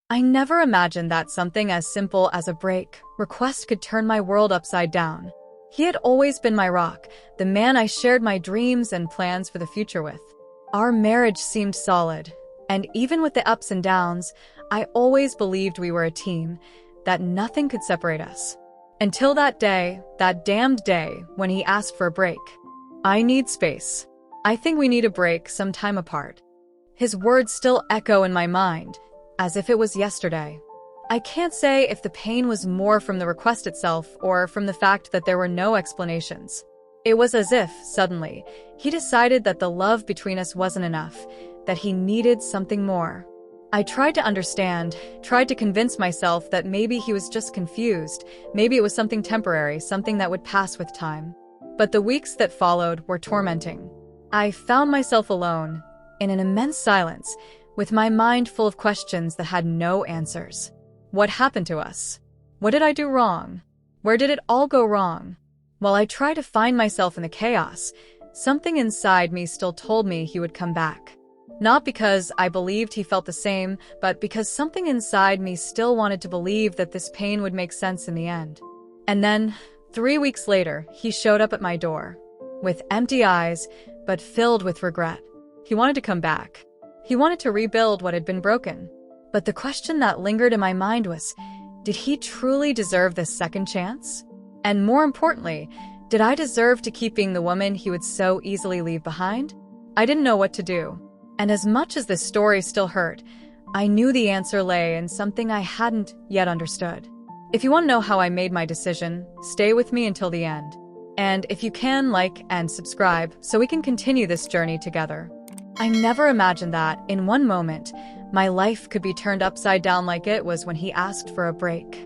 I never imagined that something as simple as a break request could turn my world upside down. He had always been my rock, the man I shared my dreams and plans for the future with. Our marriage seemed solid, and even with the ups and downs, I always believed we were a team, that nothing could separate us. Until that day, that damned day, when he asked for a break. I need space. I think we need a break some time apart. His words still echo in my mind, as if it was yesterday. I can't say if the pain was more from the request itself or from the fact that there were no explanations. It was as if, suddenly, he decided that the love between us wasn't enough, that he needed something more. I tried to understand, tried to convince myself that maybe he was just confused, maybe it was something temporary, something that would pass with time. But the weeks that followed were tormenting. I found myself alone, in an immense silence, with my mind full of questions that had no answers. What happened to us? What did I do wrong? Where did it all go wrong? While I tried to find myself in the chaos, something inside me still told me he would come back. Not because I believed he felt the same, but because something inside me still wanted to believe that this pain would make sense in the end. And then, 3 weeks later, he showed up at my door, with empty eyes, but filled with regret. He wanted to come back. He wanted to rebuild what had been broken. But the question that lingered in my mind was, did he truly deserve this second chance? And more importantly, did I deserve to keep being the woman he would so easily leave behind? I didn't know what to do. And as much as this story still hurt, I knew the answer lay in something I hadn't yet understood. If you want to know how I made my decision, stay with me until the end. And if you can, like and subscribe so we can continue this journey together. I never imagined that, in one moment, my life could be turned upside down like it was when he asked for a break.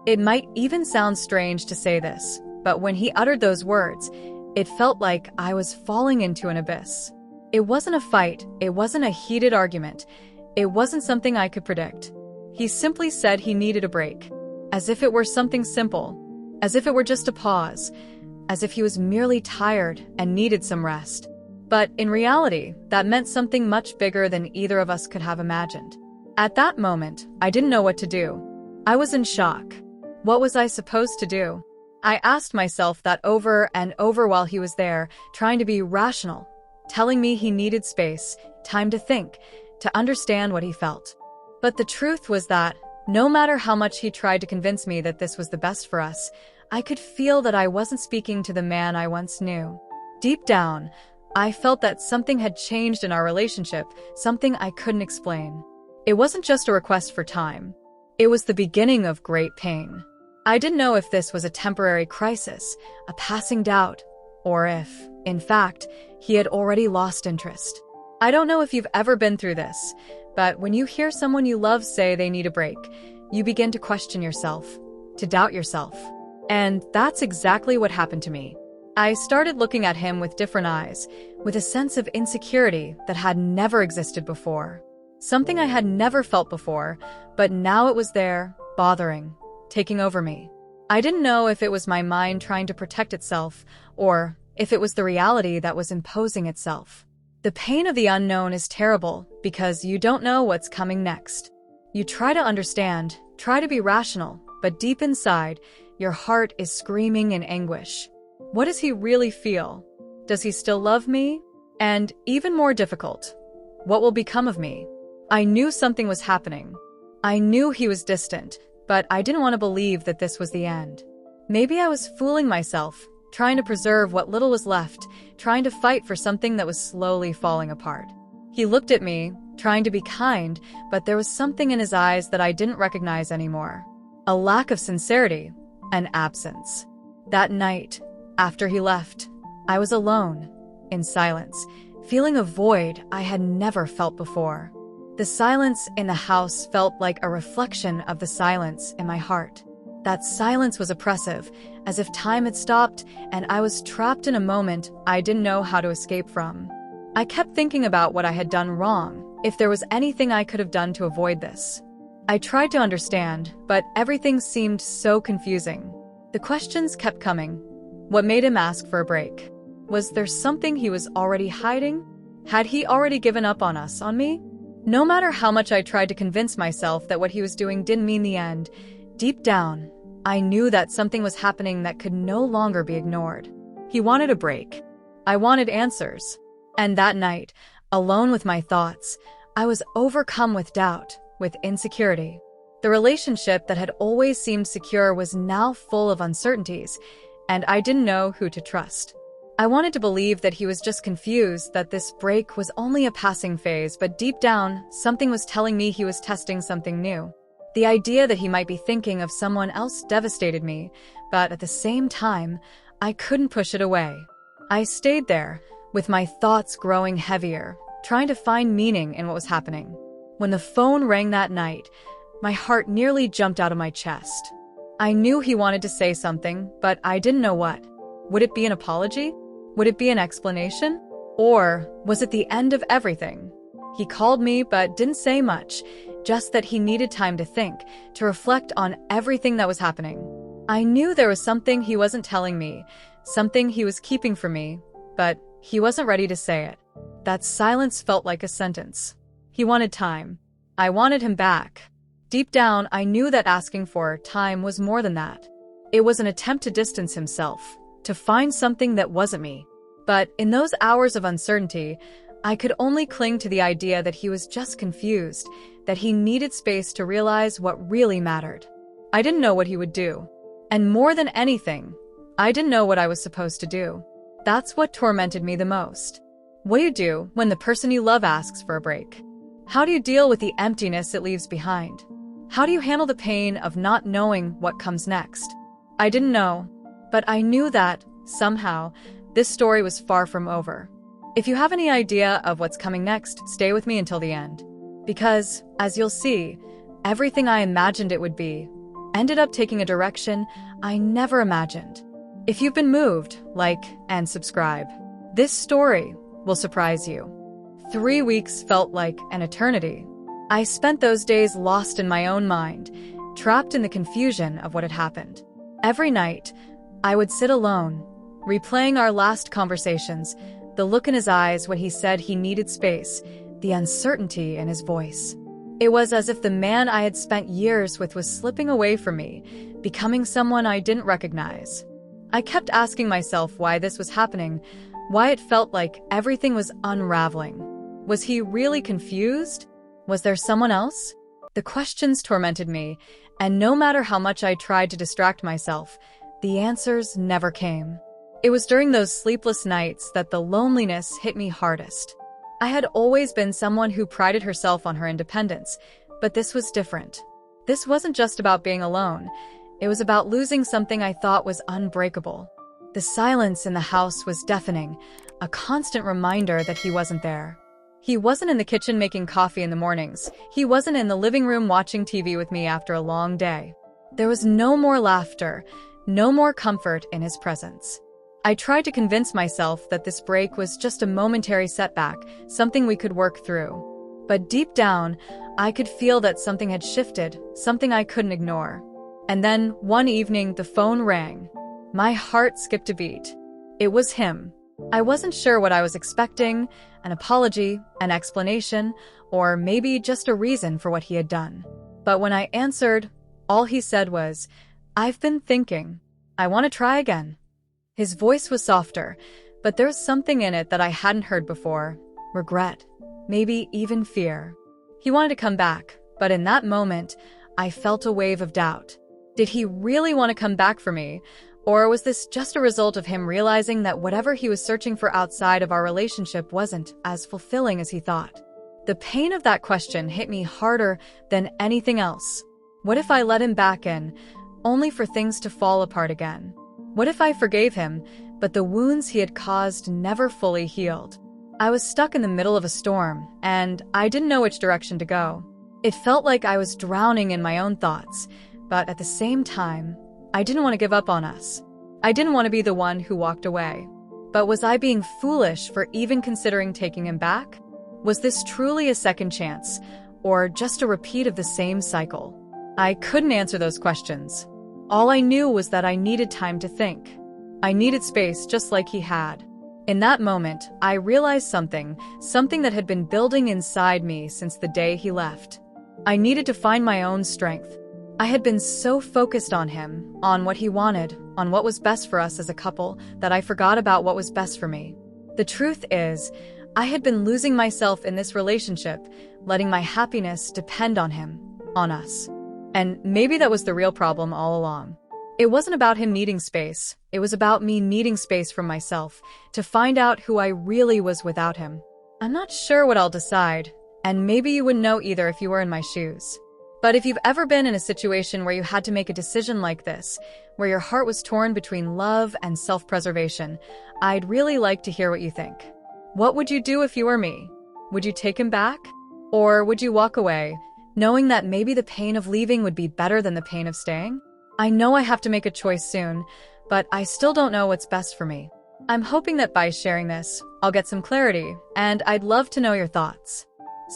It might even sound strange to say this, but when he uttered those words, it felt like I was falling into an abyss. It wasn't a fight, it wasn't a heated argument, it wasn't something I could predict. He simply said he needed a break, as if it were something simple, as if it were just a pause, as if he was merely tired and needed some rest. But in reality, that meant something much bigger than either of us could have imagined. At that moment, I didn't know what to do. I was in shock. What was I supposed to do? I asked myself that over and over while he was there, trying to be rational, telling me he needed space, time to think, to understand what he felt. But the truth was that, no matter how much he tried to convince me that this was the best for us, I could feel that I wasn't speaking to the man I once knew. Deep down, I felt that something had changed in our relationship, something I couldn't explain. It wasn't just a request for time. It was the beginning of great pain. I didn't know if this was a temporary crisis, a passing doubt, or if, in fact, he had already lost interest. I don't know if you've ever been through this, but when you hear someone you love say they need a break, you begin to question yourself, to doubt yourself. And that's exactly what happened to me. I started looking at him with different eyes, with a sense of insecurity that had never existed before. Something I had never felt before, but now it was there, bothering, taking over me. I didn't know if it was my mind trying to protect itself, or if it was the reality that was imposing itself. The pain of the unknown is terrible because you don't know what's coming next. You try to understand, try to be rational, but deep inside, your heart is screaming in anguish. What does he really feel? Does he still love me? And even more difficult, what will become of me? I knew something was happening. I knew he was distant, but I didn't want to believe that this was the end. Maybe I was fooling myself, trying to preserve what little was left, trying to fight for something that was slowly falling apart. He looked at me, trying to be kind, but there was something in his eyes that I didn't recognize anymore. A lack of sincerity, an absence. That night, after he left, I was alone, in silence, feeling a void I had never felt before. The silence in the house felt like a reflection of the silence in my heart. That silence was oppressive, as if time had stopped and I was trapped in a moment I didn't know how to escape from. I kept thinking about what I had done wrong, if there was anything I could have done to avoid this. I tried to understand, but everything seemed so confusing. The questions kept coming. What made him ask for a break? Was there something he was already hiding? Had he already given up on us, on me? No matter how much I tried to convince myself that what he was doing didn't mean the end, deep down, I knew that something was happening that could no longer be ignored. He wanted a break. I wanted answers. And that night, alone with my thoughts, I was overcome with doubt, with insecurity. The relationship that had always seemed secure was now full of uncertainties, and I didn't know who to trust. I wanted to believe that he was just confused, that this break was only a passing phase, but deep down, something was telling me he was testing something new. The idea that he might be thinking of someone else devastated me, but at the same time, I couldn't push it away. I stayed there, with my thoughts growing heavier, trying to find meaning in what was happening. When the phone rang that night, my heart nearly jumped out of my chest. I knew he wanted to say something, but I didn't know what. Would it be an apology? Would it be an explanation? Or was it the end of everything? He called me but didn't say much, just that he needed time to think, to reflect on everything that was happening. I knew there was something he wasn't telling me, something he was keeping from me, but he wasn't ready to say it. That silence felt like a sentence. He wanted time. I wanted him back. Deep down, I knew that asking for time was more than that. It was an attempt to distance himself, to find something that wasn't me. But in those hours of uncertainty, I could only cling to the idea that he was just confused, that he needed space to realize what really mattered. I didn't know what he would do. And more than anything, I didn't know what I was supposed to do. That's what tormented me the most. What do you do when the person you love asks for a break? How do you deal with the emptiness it leaves behind? How do you handle the pain of not knowing what comes next? I didn't know, but I knew that, somehow, this story was far from over. If you have any idea of what's coming next, stay with me until the end. Because, as you'll see, everything I imagined it would be ended up taking a direction I never imagined. If you've been moved, like and subscribe. This story will surprise you. 3 weeks felt like an eternity. I spent those days lost in my own mind, trapped in the confusion of what had happened. Every night, I would sit alone, replaying our last conversations, the look in his eyes when he said he needed space, the uncertainty in his voice. It was as if the man I had spent years with was slipping away from me, becoming someone I didn't recognize. I kept asking myself why this was happening, why it felt like everything was unraveling. Was he really confused? Was there someone else? The questions tormented me, and no matter how much I tried to distract myself, the answers never came. It was during those sleepless nights that the loneliness hit me hardest. I had always been someone who prided herself on her independence, but this was different. This wasn't just about being alone. It was about losing something I thought was unbreakable. The silence in the house was deafening, a constant reminder that he wasn't there. He wasn't in the kitchen making coffee in the mornings. He wasn't in the living room watching TV with me after a long day. There was no more laughter, no more comfort in his presence. I tried to convince myself that this break was just a momentary setback, something we could work through. But deep down, I could feel that something had shifted, something I couldn't ignore. And then, one evening, the phone rang. My heart skipped a beat. It was him. I wasn't sure what I was expecting, an apology, an explanation, or maybe just a reason for what he had done. But when I answered, all he said was, "I've been thinking. I want to try again." His voice was softer, but there was something in it that I hadn't heard before. Regret, maybe even fear. He wanted to come back, but in that moment, I felt a wave of doubt. Did he really want to come back for me? Or was this just a result of him realizing that whatever he was searching for outside of our relationship wasn't as fulfilling as he thought? The pain of that question hit me harder than anything else. What if I let him back in, only for things to fall apart again? What if I forgave him, but the wounds he had caused never fully healed? I was stuck in the middle of a storm, and I didn't know which direction to go. It felt like I was drowning in my own thoughts, but at the same time, I didn't want to give up on us. I didn't want to be the one who walked away. But was I being foolish for even considering taking him back? Was this truly a second chance, or just a repeat of the same cycle? I couldn't answer those questions. All I knew was that I needed time to think. I needed space just like he had. In that moment, I realized something that had been building inside me since the day he left. I needed to find my own strength. I had been so focused on him, on what he wanted, on what was best for us as a couple, that I forgot about what was best for me. The truth is, I had been losing myself in this relationship, letting my happiness depend on him, on us. And maybe that was the real problem all along. It wasn't about him needing space. It was about me needing space from myself, to find out who I really was without him. I'm not sure what I'll decide, and maybe you wouldn't know either if you were in my shoes. But if you've ever been in a situation where you had to make a decision like this, where your heart was torn between love and self-preservation, I'd really like to hear what you think. What would you do if you were me? Would you take him back? Or would you walk away, knowing that maybe the pain of leaving would be better than the pain of staying? I know I have to make a choice soon, but I still don't know what's best for me. I'm hoping that by sharing this, I'll get some clarity, and I'd love to know your thoughts.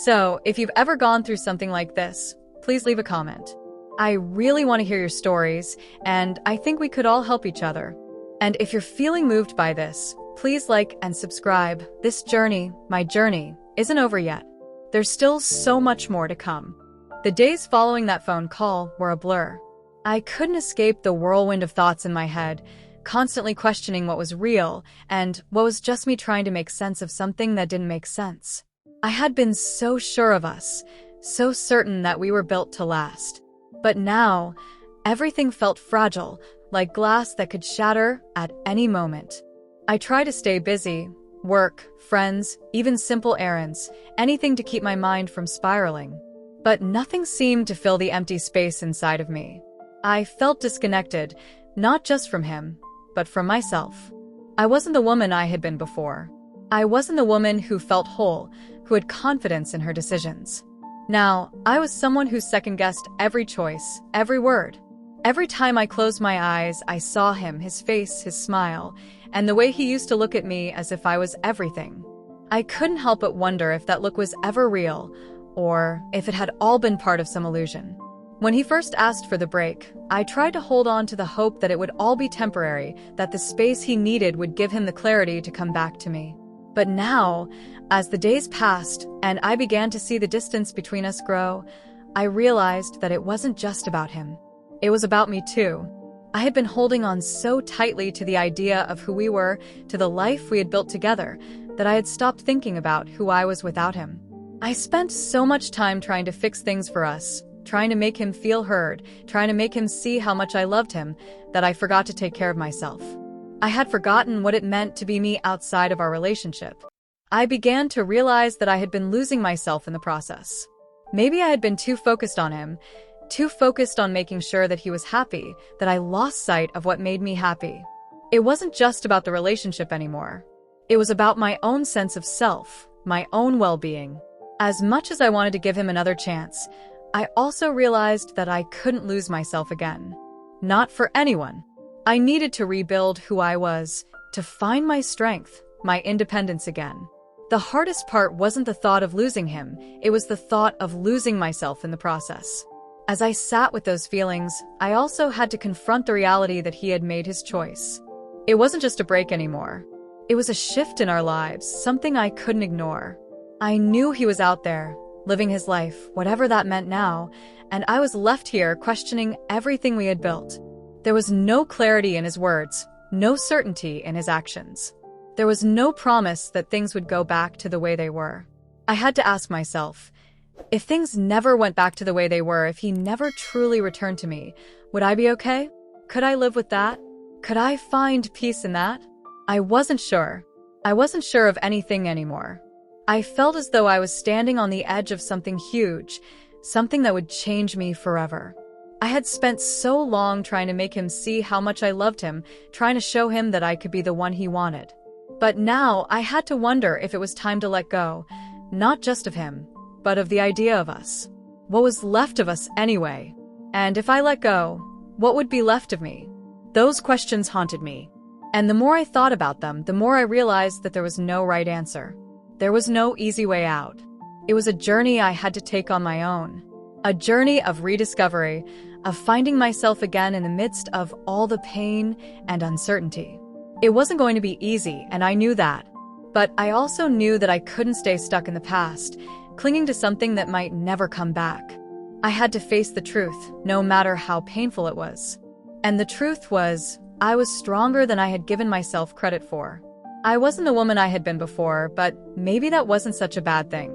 So, if you've ever gone through something like this, please leave a comment. I really want to hear your stories, and I think we could all help each other. And if you're feeling moved by this, please like and subscribe. This journey, my journey, isn't over yet. There's still so much more to come. The days following that phone call were a blur. I couldn't escape the whirlwind of thoughts in my head, constantly questioning what was real and what was just me trying to make sense of something that didn't make sense. I had been so sure of us, so certain that we were built to last. But now, everything felt fragile, like glass that could shatter at any moment. I tried to stay busy, work, friends, even simple errands, anything to keep my mind from spiraling. But nothing seemed to fill the empty space inside of me. I felt disconnected, not just from him, but from myself. I wasn't the woman I had been before. I wasn't the woman who felt whole, who had confidence in her decisions. Now, I was someone who second-guessed every choice, every word. Every time I closed my eyes, I saw him, his face, his smile, and the way he used to look at me as if I was everything. I couldn't help but wonder if that look was ever real, or if it had all been part of some illusion. When he first asked for the break, I tried to hold on to the hope that it would all be temporary, that the space he needed would give him the clarity to come back to me. But now, as the days passed and I began to see the distance between us grow, I realized that it wasn't just about him. It was about me too. I had been holding on so tightly to the idea of who we were, to the life we had built together, that I had stopped thinking about who I was without him. I spent so much time trying to fix things for us, trying to make him feel heard, trying to make him see how much I loved him, that I forgot to take care of myself. I had forgotten what it meant to be me outside of our relationship. I began to realize that I had been losing myself in the process. Maybe I had been too focused on him, too focused on making sure that he was happy, that I lost sight of what made me happy. It wasn't just about the relationship anymore. It was about my own sense of self, my own well-being. As much as I wanted to give him another chance, I also realized that I couldn't lose myself again. Not for anyone. I needed to rebuild who I was, to find my strength, my independence again. The hardest part wasn't the thought of losing him, it was the thought of losing myself in the process. As I sat with those feelings, I also had to confront the reality that he had made his choice. It wasn't just a break anymore. It was a shift in our lives, something I couldn't ignore. I knew he was out there, living his life, whatever that meant now, and I was left here questioning everything we had built. There was no clarity in his words, no certainty in his actions. There was no promise that things would go back to the way they were. I had to ask myself, if things never went back to the way they were, if he never truly returned to me, would I be okay? Could I live with that? Could I find peace in that? I wasn't sure. I wasn't sure of anything anymore. I felt as though I was standing on the edge of something huge, something that would change me forever. I had spent so long trying to make him see how much I loved him, trying to show him that I could be the one he wanted. But now I had to wonder if it was time to let go, not just of him, but of the idea of us. What was left of us anyway? And if I let go, what would be left of me? Those questions haunted me. And the more I thought about them, the more I realized that there was no right answer. There was no easy way out. It was a journey I had to take on my own. A journey of rediscovery, of finding myself again in the midst of all the pain and uncertainty. It wasn't going to be easy, and I knew that. But I also knew that I couldn't stay stuck in the past, clinging to something that might never come back. I had to face the truth, no matter how painful it was. And the truth was, I was stronger than I had given myself credit for. I wasn't the woman I had been before, but maybe that wasn't such a bad thing.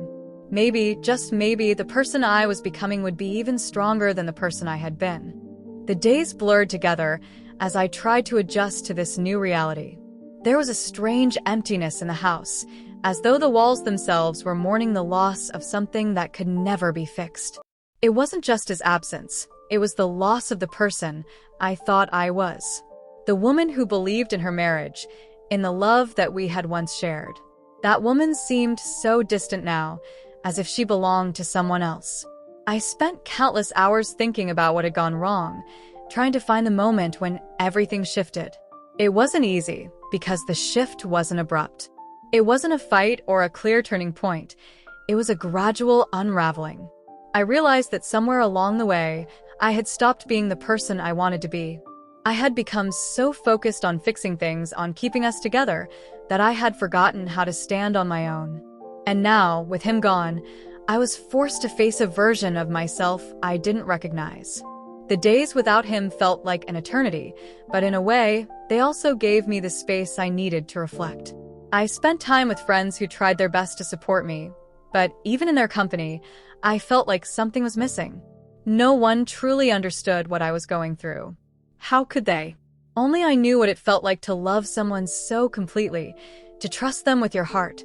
Maybe, just maybe, the person I was becoming would be even stronger than the person I had been. The days blurred together as I tried to adjust to this new reality. There was a strange emptiness in the house, as though the walls themselves were mourning the loss of something that could never be fixed. It wasn't just his absence, it was the loss of the person I thought I was. The woman who believed in her marriage, in the love that we had once shared. That woman seemed so distant now, as if she belonged to someone else. I spent countless hours thinking about what had gone wrong, trying to find the moment when everything shifted. It wasn't easy, because the shift wasn't abrupt. It wasn't a fight or a clear turning point. It was a gradual unraveling. I realized that somewhere along the way, I had stopped being the person I wanted to be. I had become so focused on fixing things, on keeping us together, that I had forgotten how to stand on my own. And now, with him gone, I was forced to face a version of myself I didn't recognize. The days without him felt like an eternity, but in a way, they also gave me the space I needed to reflect. I spent time with friends who tried their best to support me, but even in their company, I felt like something was missing. No one truly understood what I was going through. How could they? Only I knew what it felt like to love someone so completely, to trust them with your heart,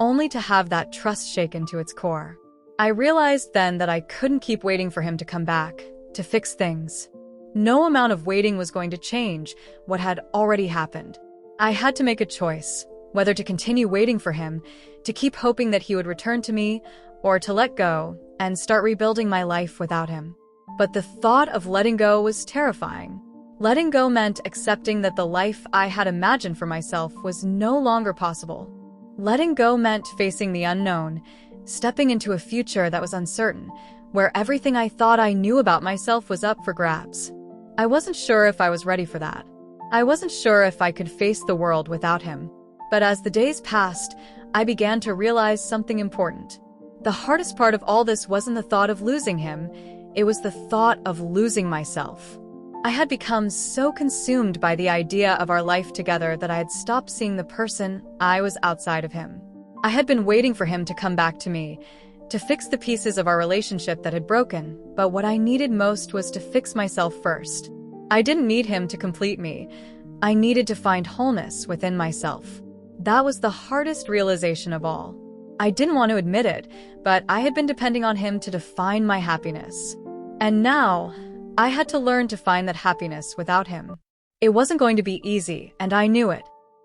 only to have that trust shaken to its core. I realized then that I couldn't keep waiting for him to come back, to fix things. No amount of waiting was going to change what had already happened. I had to make a choice, whether to continue waiting for him, to keep hoping that he would return to me, or to let go and start rebuilding my life without him. But the thought of letting go was terrifying. Letting go meant accepting that the life I had imagined for myself was no longer possible. Letting go meant facing the unknown, stepping into a future that was uncertain, where everything I thought I knew about myself was up for grabs. I wasn't sure if I was ready for that. I wasn't sure if I could face the world without him. But as the days passed, I began to realize something important. The hardest part of all this wasn't the thought of losing him, it was the thought of losing myself. I had become so consumed by the idea of our life together that I had stopped seeing the person I was outside of him. I had been waiting for him to come back to me, to fix the pieces of our relationship that had broken, but what I needed most was to fix myself first. I didn't need him to complete me. I needed to find wholeness within myself. That was the hardest realization of all. I didn't want to admit it, but I had been depending on him to define my happiness. And now, I had to learn to find that happiness without him. It wasn't going to be easy, and I knew it.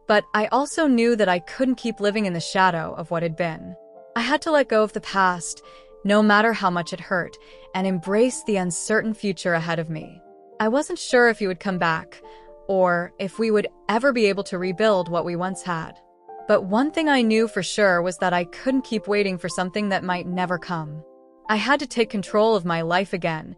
But I also knew that I couldn't keep living in the shadow of what had been. I had to let go of the past, no matter how much it hurt, and embrace the uncertain future ahead of me. I wasn't sure if he would come back, or if we would ever be able to rebuild what we once had. But one thing I knew for sure was that I couldn't keep waiting for something that might never come. I had to take control of my life again,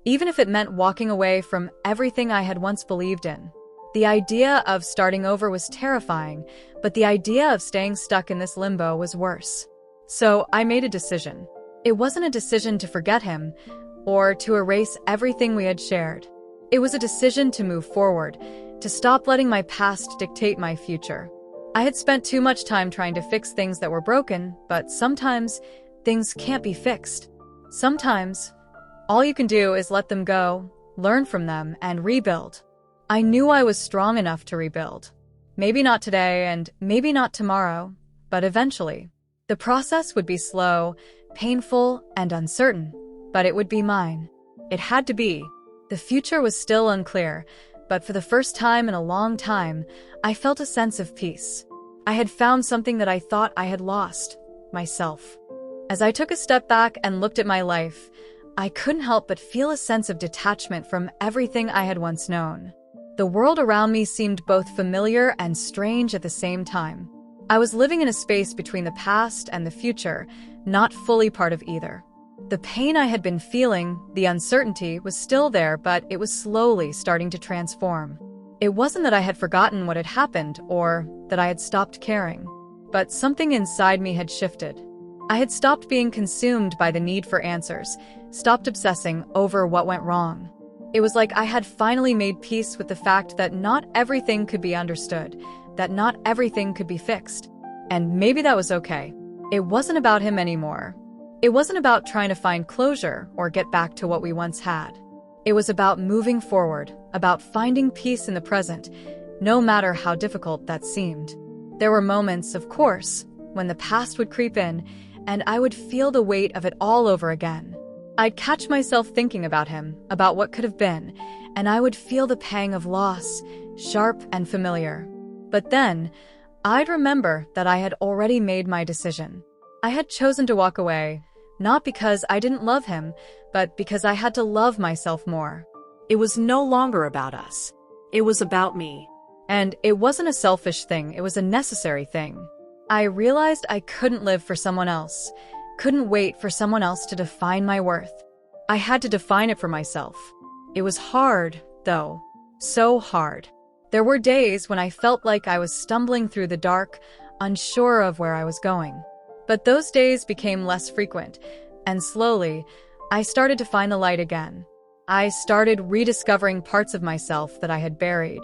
even if it meant walking away from everything I had once believed in. The idea of starting over was terrifying, but the idea of staying stuck in this limbo was worse. So I made a decision. It wasn't a decision to forget him, or to erase everything we had shared. It was a decision to move forward, to stop letting my past dictate my future. I had spent too much time trying to fix things that were broken, but sometimes things can't be fixed. Sometimes, all you can do is let them go, learn from them, and rebuild. I knew I was strong enough to rebuild. Maybe not today, and maybe not tomorrow, but eventually. The process would be slow, painful, and uncertain, but it would be mine. It had to be. The future was still unclear, but for the first time in a long time, I felt a sense of peace. I had found something that I thought I had lost, myself. As I took a step back and looked at my life, I couldn't help but feel a sense of detachment from everything I had once known. The world around me seemed both familiar and strange at the same time. I was living in a space between the past and the future, not fully part of either. The pain I had been feeling, the uncertainty, was still there, but it was slowly starting to transform. It wasn't that I had forgotten what had happened or that I had stopped caring, but something inside me had shifted. I had stopped being consumed by the need for answers, stopped obsessing over what went wrong. It was like I had finally made peace with the fact that not everything could be understood, that not everything could be fixed. And maybe that was okay. It wasn't about him anymore. It wasn't about trying to find closure or get back to what we once had. It was about moving forward, about finding peace in the present, no matter how difficult that seemed. There were moments, of course, when the past would creep in, and I would feel the weight of it all over again. I'd catch myself thinking about him, about what could have been, and I would feel the pang of loss, sharp and familiar. But then, I'd remember that I had already made my decision. I had chosen to walk away, not because I didn't love him, but because I had to love myself more. It was no longer about us. It was about me. And it wasn't a selfish thing, it was a necessary thing. I realized I couldn't live for someone else, couldn't wait for someone else to define my worth. I had to define it for myself. It was hard, though. So hard. There were days when I felt like I was stumbling through the dark, unsure of where I was going. But those days became less frequent, and slowly, I started to find the light again. I started rediscovering parts of myself that I had buried.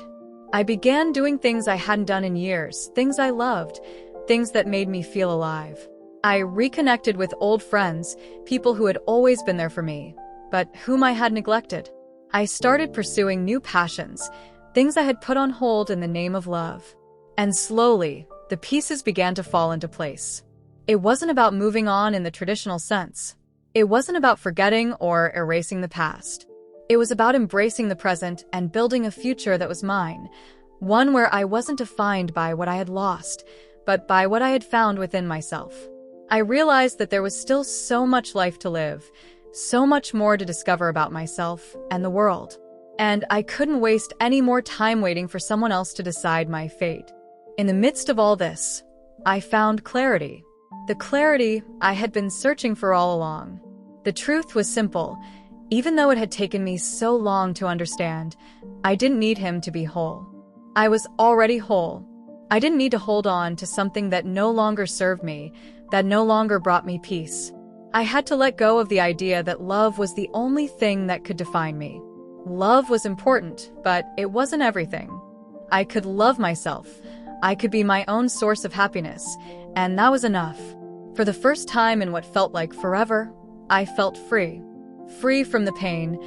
I began doing things I hadn't done in years, things I loved, things that made me feel alive. I reconnected with old friends, people who had always been there for me, but whom I had neglected. I started pursuing new passions, things I had put on hold in the name of love. And slowly, the pieces began to fall into place. It wasn't about moving on in the traditional sense. It wasn't about forgetting or erasing the past. It was about embracing the present and building a future that was mine, one where I wasn't defined by what I had lost, but by what I had found within myself. I realized that there was still so much life to live, so much more to discover about myself and the world. And I couldn't waste any more time waiting for someone else to decide my fate. In the midst of all this, I found clarity. The clarity I had been searching for all along. The truth was simple. Even though it had taken me so long to understand, I didn't need him to be whole. I was already whole. I didn't need to hold on to something that no longer served me, that no longer brought me peace. I had to let go of the idea that love was the only thing that could define me. Love was important, but it wasn't everything. I could love myself. I could be my own source of happiness, and that was enough. For the first time in what felt like forever, I felt free. Free from the pain,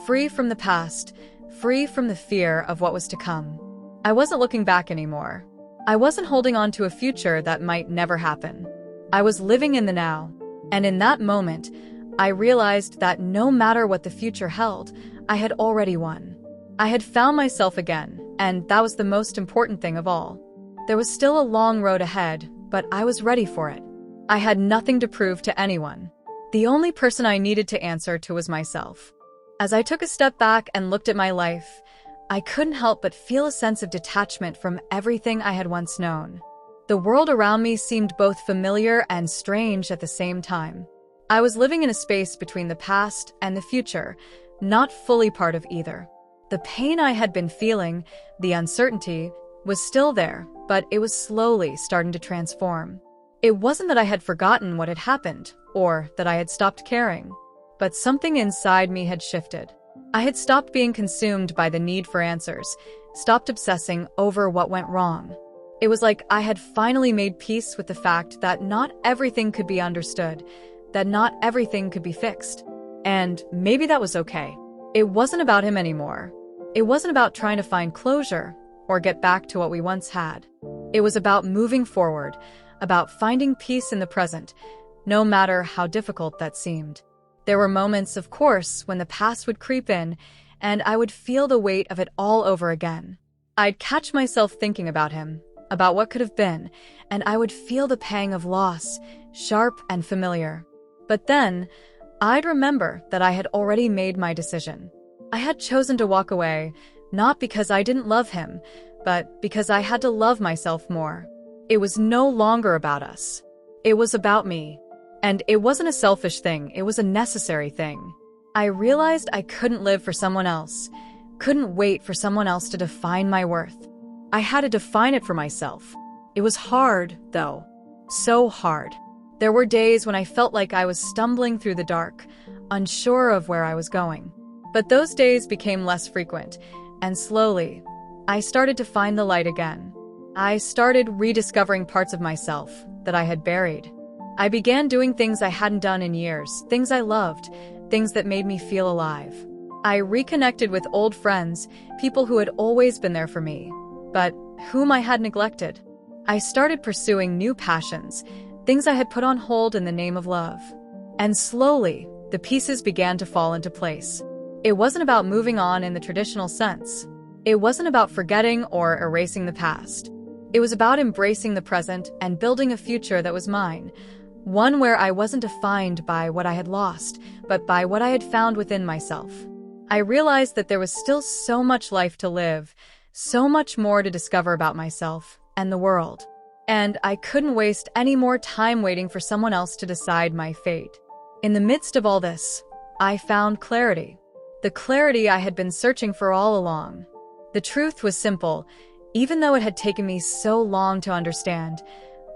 free from the past, free from the fear of what was to come. I wasn't looking back anymore. I wasn't holding on to a future that might never happen. I was living in the now. And in that moment, I realized that no matter what the future held, I had already won. I had found myself again, and that was the most important thing of all. There was still a long road ahead, but I was ready for it. I had nothing to prove to anyone. The only person I needed to answer to was myself. As I took a step back and looked at my life, I couldn't help but feel a sense of detachment from everything I had once known. The world around me seemed both familiar and strange at the same time. I was living in a space between the past and the future, not fully part of either. The pain I had been feeling, the uncertainty, was still there, but it was slowly starting to transform. It wasn't that I had forgotten what had happened, or that I had stopped caring, but something inside me had shifted. I had stopped being consumed by the need for answers, stopped obsessing over what went wrong. It was like I had finally made peace with the fact that not everything could be understood, that not everything could be fixed. And maybe that was okay. It wasn't about him anymore. It wasn't about trying to find closure or get back to what we once had. It was about moving forward, about finding peace in the present, no matter how difficult that seemed. There were moments, of course, when the past would creep in, and I would feel the weight of it all over again. I'd catch myself thinking about him, about what could have been, and I would feel the pang of loss, sharp and familiar. But then, I'd remember that I had already made my decision. I had chosen to walk away, not because I didn't love him, but because I had to love myself more. It was no longer about us. It was about me. And it wasn't a selfish thing, it was a necessary thing. I realized I couldn't live for someone else, couldn't wait for someone else to define my worth. I had to define it for myself. It was hard, though. So hard. There were days when I felt like I was stumbling through the dark, unsure of where I was going. But those days became less frequent, and slowly, I started to find the light again. I started rediscovering parts of myself that I had buried. I began doing things I hadn't done in years, things I loved, things that made me feel alive. I reconnected with old friends, people who had always been there for me, but whom I had neglected. I started pursuing new passions, things I had put on hold in the name of love. And slowly, the pieces began to fall into place. It wasn't about moving on in the traditional sense. It wasn't about forgetting or erasing the past. It was about embracing the present and building a future that was mine, one where I wasn't defined by what I had lost, but by what I had found within myself. I realized that there was still so much life to live, so much more to discover about myself and the world. And I couldn't waste any more time waiting for someone else to decide my fate. In the midst of all this, I found clarity. The clarity I had been searching for all along. The truth was simple. Even though it had taken me so long to understand,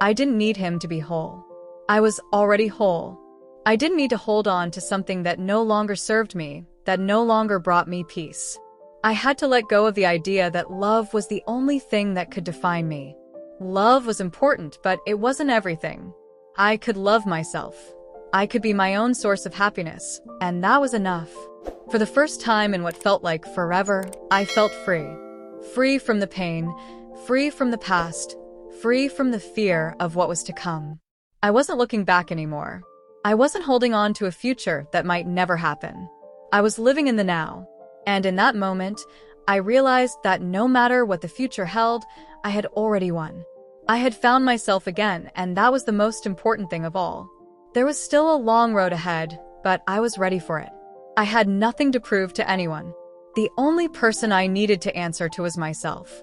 I didn't need him to be whole. I was already whole. I didn't need to hold on to something that no longer served me, that no longer brought me peace. I had to let go of the idea that love was the only thing that could define me. Love was important, but it wasn't everything. I could love myself. I could be my own source of happiness, and that was enough. For the first time in what felt like forever, I felt free. Free from the pain, free from the past, free from the fear of what was to come. I wasn't looking back anymore. I wasn't holding on to a future that might never happen. I was living in the now. And in that moment, I realized that no matter what the future held, I had already won. I had found myself again, and that was the most important thing of all. There was still a long road ahead, but I was ready for it. I had nothing to prove to anyone. The only person I needed to answer to was myself.